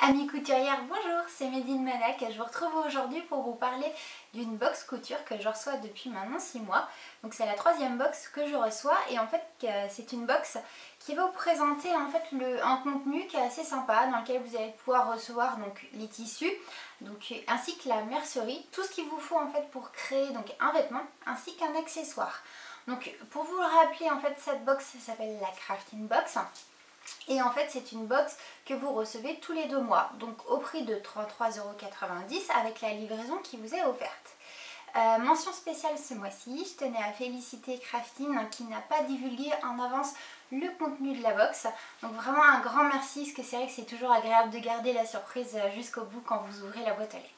Amis couturières, bonjour, c'est Médine Manac et je vous retrouve aujourd'hui pour vous parler d'une box couture que je reçois depuis maintenant 6 mois. Donc c'est la troisième box que je reçois et en fait c'est une box qui va vous présenter en fait un contenu qui est assez sympa dans lequel vous allez pouvoir recevoir donc les tissus ainsi que la mercerie, tout ce qu'il vous faut en fait pour créer donc un vêtement ainsi qu'un accessoire. Donc pour vous le rappeler, en fait cette box s'appelle la Crafting Box. Et en fait c'est une box que vous recevez tous les 2 mois, donc au prix de 33,90 € avec la livraison qui vous est offerte. Mention spéciale ce mois-ci, je tenais à féliciter Crafting qui n'a pas divulgué en avance le contenu de la box. Donc vraiment un grand merci, parce que c'est vrai que c'est toujours agréable de garder la surprise jusqu'au bout quand vous ouvrez la boîte aux lettres.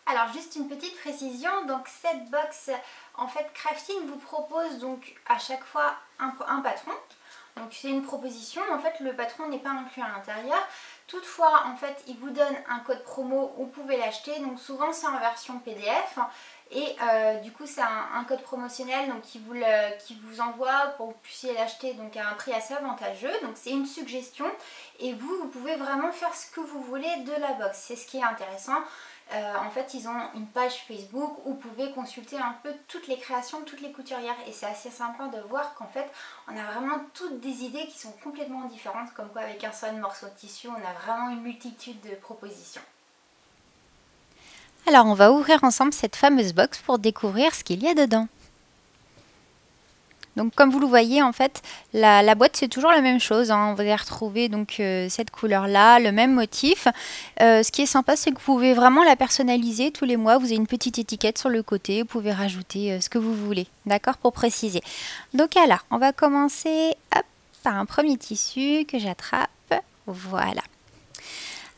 Alors juste une petite précision, donc cette box en fait Crafting vous propose donc à chaque fois un patron. Donc c'est une proposition, en fait le patron n'est pas inclus à l'intérieur. Toutefois en fait il vous donne un code promo où vous pouvez l'acheter, donc souvent c'est en version PDF et du coup c'est un code promotionnel donc qui vous envoie pour que vous puissiez l'acheter donc à un prix assez avantageux. Donc c'est une suggestion et vous pouvez vraiment faire ce que vous voulez de la box, c'est ce qui est intéressant. En fait ils ont une page Facebook où vous pouvez consulter un peu toutes les créations de toutes les couturières et c'est assez sympa de voir qu'en fait on a vraiment toutes des idées qui sont complètement différentes, comme quoi avec un seul morceau de tissu on a vraiment une multitude de propositions. Alors on va ouvrir ensemble cette fameuse box pour découvrir ce qu'il y a dedans. Donc comme vous le voyez en fait la boîte c'est toujours la même chose, hein. Vous allez retrouver donc cette couleur là, le même motif. Ce qui est sympa c'est que vous pouvez vraiment la personnaliser tous les mois, vous avez une petite étiquette sur le côté, vous pouvez rajouter ce que vous voulez, d'accord, pour préciser. Donc alors on va commencer par un premier tissu que j'attrape, voilà.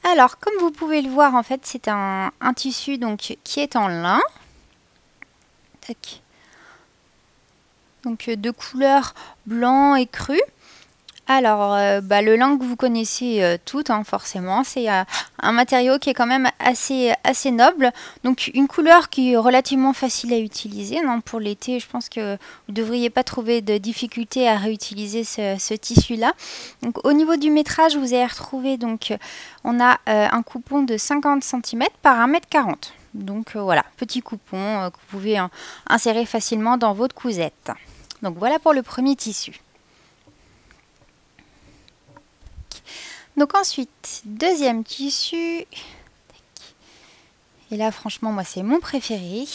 Alors comme vous pouvez le voir en fait c'est un tissu donc qui est en lin. Tac. Donc de couleur blanc et cru. Alors le lin que vous connaissez toutes hein, forcément, c'est un matériau qui est quand même assez noble. Donc une couleur qui est relativement facile à utiliser. Non, pour l'été, je pense que vous ne devriez pas trouver de difficulté à réutiliser ce tissu-là. Donc au niveau du métrage, vous allez retrouver donc on a un coupon de 50 cm par 1,40 m. Donc voilà, petit coupon que vous pouvez insérer facilement dans votre cousette. Donc voilà pour le premier tissu. Donc ensuite, deuxième tissu. Et là franchement moi c'est mon préféré.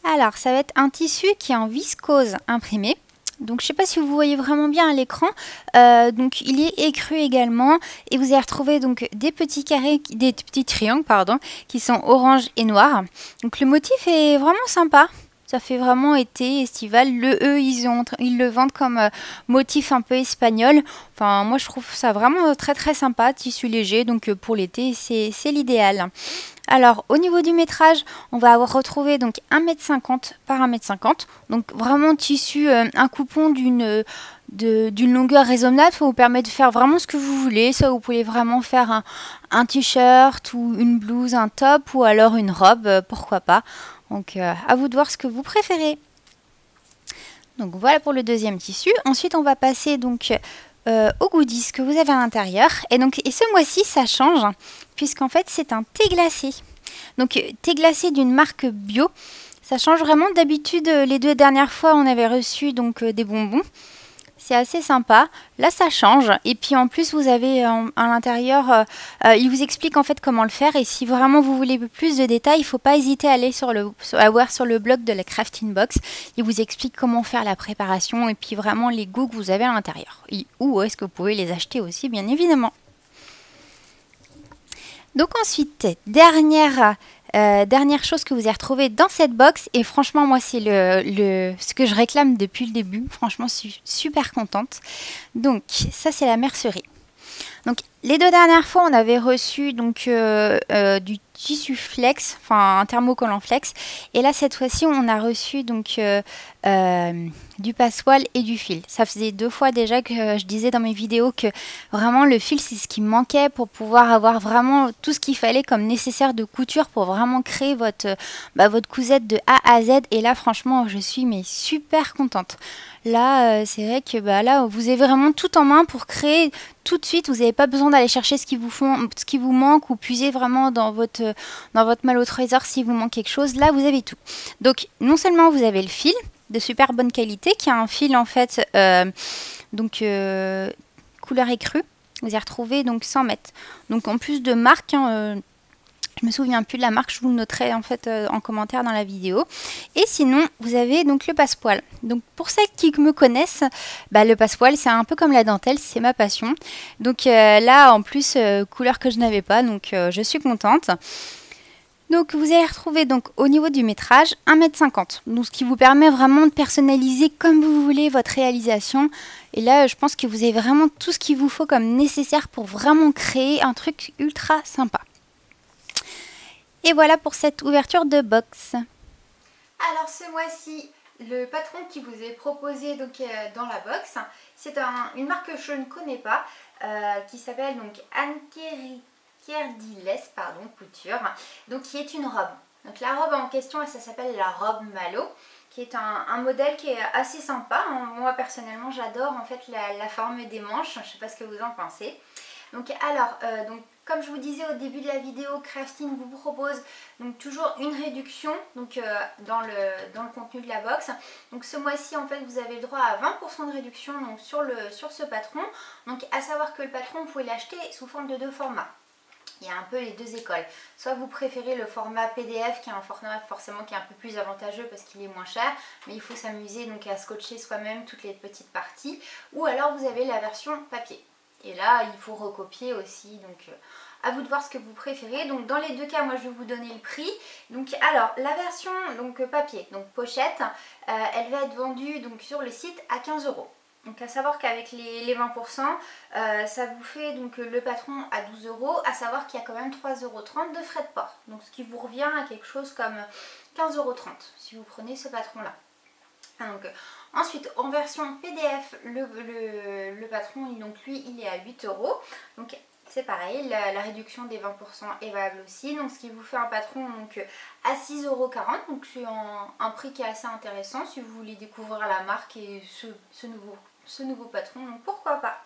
Alors ça va être un tissu qui est en viscose imprimé. Donc je ne sais pas si vous voyez vraiment bien à l'écran. Donc il est écru également. Et vous allez retrouver donc des petits carrés, des petits triangles pardon, qui sont orange et noir. Donc le motif est vraiment sympa. Ça fait vraiment été, estival. Eux, ils le vendent comme motif un peu espagnol. Enfin, moi, je trouve ça vraiment très sympa. Tissu léger, donc pour l'été, c'est l'idéal. Alors, au niveau du métrage, on va retrouver donc 1,50 m par 1,50 m. Donc, vraiment tissu, un coupon d'une longueur raisonnable. Ça vous permet de faire vraiment ce que vous voulez. Ça, vous pouvez vraiment faire un t-shirt ou une blouse, un top ou alors une robe, pourquoi pas. Donc à vous de voir ce que vous préférez. Donc voilà pour le deuxième tissu. Ensuite on va passer donc aux goodies que vous avez à l'intérieur. Et ce mois-ci ça change puisqu'en fait c'est un thé glacé. Donc thé glacé d'une marque bio. Ça change vraiment. D'habitude les 2 dernières fois on avait reçu donc des bonbons. C'est assez sympa. Là, ça change. Et puis, en plus, vous avez à l'intérieur, il vous explique en fait comment le faire. Et si vraiment vous voulez plus de détails, il ne faut pas hésiter à aller à voir sur le blog de la Crafting Box. Il vous explique comment faire la préparation et puis vraiment les goûts que vous avez à l'intérieur. Et où est-ce que vous pouvez les acheter aussi, bien évidemment. Donc ensuite, dernière chose que vous avez retrouvée dans cette box, et franchement moi c'est ce que je réclame depuis le début, franchement je suis super contente. Donc ça c'est la mercerie. Donc les 2 dernières fois on avait reçu donc du tissu flex, enfin un thermocollant flex, et là cette fois-ci on a reçu donc du passepoil et du fil. Ça faisait 2 fois déjà que je disais dans mes vidéos que vraiment le fil c'est ce qui me manquait pour pouvoir avoir vraiment tout ce qu'il fallait comme nécessaire de couture pour vraiment créer votre cousette de A à Z. Et là franchement je suis super contente. Là c'est vrai que là vous avez vraiment tout en main pour créer tout de suite. Vous n'avez pas besoin d'aller chercher ce qui vous manque ou puiser vraiment dans votre malle au trésor si vous manque quelque chose. Là, vous avez tout. Donc, non seulement vous avez le fil de super bonne qualité, qui a un fil en fait, couleur écrue. Vous y retrouvez donc 100 mètres. Donc, en plus de marque, je me souviens plus de la marque, je vous le noterai en fait en commentaire dans la vidéo. Et sinon, vous avez donc le passepoil. Donc pour celles qui me connaissent, le passepoil c'est un peu comme la dentelle, c'est ma passion. Donc là en plus couleur que je n'avais pas, donc je suis contente. Donc vous allez retrouver donc au niveau du métrage 1,50 m. Donc ce qui vous permet vraiment de personnaliser comme vous voulez votre réalisation. Et là je pense que vous avez vraiment tout ce qu'il vous faut comme nécessaire pour vraiment créer un truc ultra sympa. Et voilà pour cette ouverture de box. Alors ce mois-ci, le patron qui vous est proposé donc, dans la box, c'est une marque que je ne connais pas, qui s'appelle donc Anne Kerdiles, couture, donc qui est une robe. Donc la robe en question, ça s'appelle la robe Malo, qui est un modèle qui est assez sympa. Moi personnellement j'adore en fait la forme des manches, je ne sais pas ce que vous en pensez. Donc alors, comme je vous disais au début de la vidéo, Crafting vous propose donc toujours une réduction donc, dans le contenu de la box. Donc ce mois-ci en fait vous avez le droit à 20% de réduction donc, sur ce patron. Donc à savoir que le patron vous pouvez l'acheter sous forme de 2 formats. Il y a un peu les 2 écoles. Soit vous préférez le format PDF qui est un format forcément qui est un peu plus avantageux parce qu'il est moins cher, mais il faut s'amuser donc à scotcher soi-même toutes les petites parties. Ou alors vous avez la version papier. Et là, il faut recopier aussi, donc à vous de voir ce que vous préférez. Donc dans les 2 cas, moi je vais vous donner le prix. Donc alors, la version donc papier, donc pochette, elle va être vendue donc sur le site à 15 €. Donc à savoir qu'avec les 20%, ça vous fait donc le patron à 12 €, à savoir qu'il y a quand même 3,30 € de frais de port. Donc ce qui vous revient à quelque chose comme 15,30 € si vous prenez ce patron-là. Donc, ensuite en version PDF le patron donc lui il est à 8 €. Donc c'est pareil, la réduction des 20% est valable aussi. Donc ce qui vous fait un patron donc, à 6,40 €. Donc c'est un prix qui est assez intéressant si vous voulez découvrir la marque et ce nouveau patron. Donc pourquoi pas.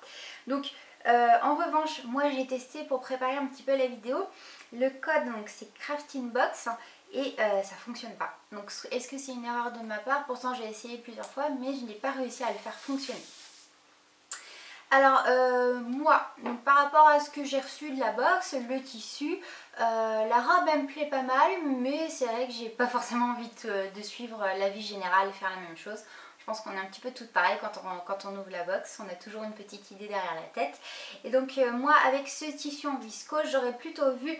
Donc en revanche, moi j'ai testé pour préparer un petit peu la vidéo. Le code donc c'est Crafting Box. Et ça fonctionne pas. Donc est-ce que c'est une erreur de ma part? Pourtant j'ai essayé plusieurs fois mais je n'ai pas réussi à le faire fonctionner. Alors moi, donc, par rapport à ce que j'ai reçu de la box, le tissu, la robe elle me plaît pas mal, mais c'est vrai que j'ai pas forcément envie de suivre l'avis général et faire la même chose. Je pense qu'on est un petit peu toutes pareilles quand on ouvre la box, on a toujours une petite idée derrière la tête. Et donc moi avec ce tissu en viscose, j'aurais plutôt vu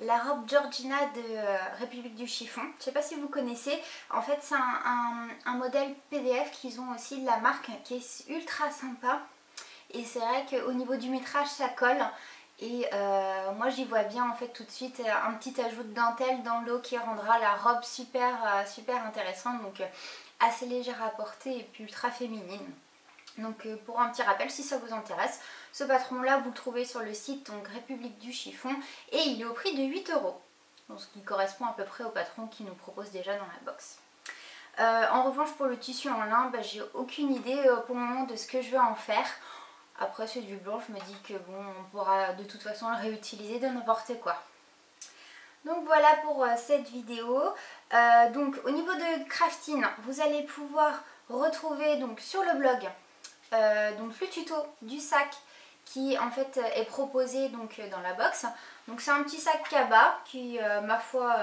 la robe Georgina de République du Chiffon. Je ne sais pas si vous connaissez, en fait c'est un modèle PDF qu'ils ont aussi de la marque qui est ultra sympa. Et c'est vrai qu'au niveau du métrage ça colle. Et moi j'y vois bien en fait tout de suite un petit ajout de dentelle dans le haut qui rendra la robe super intéressante. Donc assez légère à porter et puis ultra féminine. Donc pour un petit rappel, si ça vous intéresse, ce patron là vous le trouvez sur le site donc République du Chiffon et il est au prix de 8 €. Donc ce qui correspond à peu près au patron qui nous propose déjà dans la box. En revanche pour le tissu en lin, j'ai aucune idée pour le moment de ce que je vais en faire. Après c'est du blanc, je me dis que bon on pourra de toute façon le réutiliser de n'importe quoi. Donc voilà pour cette vidéo. Donc au niveau de crafting, vous allez pouvoir retrouver donc sur le blog donc le tuto du sac qui en fait est proposé donc dans la box. Donc c'est un petit sac cabas qui ma foi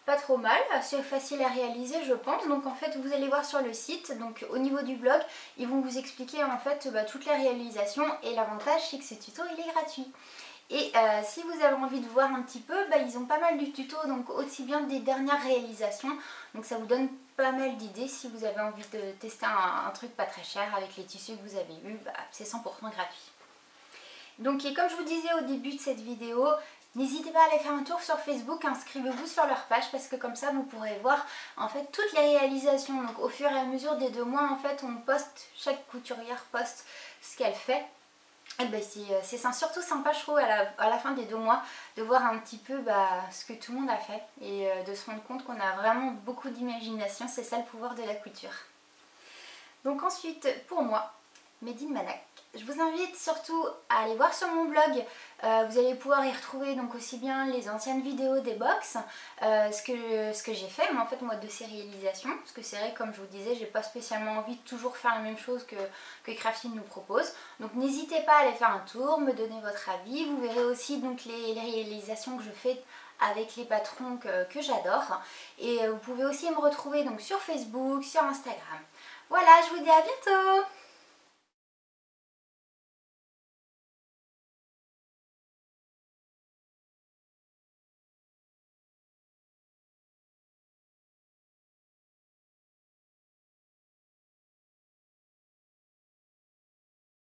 pas trop mal, assez facile à réaliser je pense. Donc en fait vous allez voir sur le site, donc au niveau du blog, ils vont vous expliquer en fait toutes les réalisations et l'avantage c'est que ce tuto il est gratuit. Et si vous avez envie de voir un petit peu, ils ont pas mal de tutos, donc aussi bien des dernières réalisations. Donc ça vous donne pas mal d'idées si vous avez envie de tester un truc pas très cher avec les tissus que vous avez eu, c'est 100% gratuit. Donc et comme je vous disais au début de cette vidéo, n'hésitez pas à aller faire un tour sur Facebook, inscrivez-vous sur leur page parce que comme ça vous pourrez voir en fait toutes les réalisations. Donc au fur et à mesure des 2 mois en fait on poste, chaque couturière poste ce qu'elle fait. Et c'est surtout sympa je trouve à la fin des 2 mois de voir un petit peu ce que tout le monde a fait et de se rendre compte qu'on a vraiment beaucoup d'imagination, c'est ça le pouvoir de la couture. Donc ensuite pour moi, Made in Manac. Je vous invite surtout à aller voir sur mon blog, vous allez pouvoir y retrouver donc aussi bien les anciennes vidéos des box, ce que j'ai fait, mais en fait moi de ces réalisations, parce que c'est vrai comme je vous disais, j'ai pas spécialement envie de toujours faire la même chose que Crafting nous propose. Donc n'hésitez pas à aller faire un tour, me donner votre avis, vous verrez aussi donc les réalisations que je fais avec les patrons que j'adore. Et vous pouvez aussi me retrouver donc sur Facebook, sur Instagram. Voilà, je vous dis à bientôt!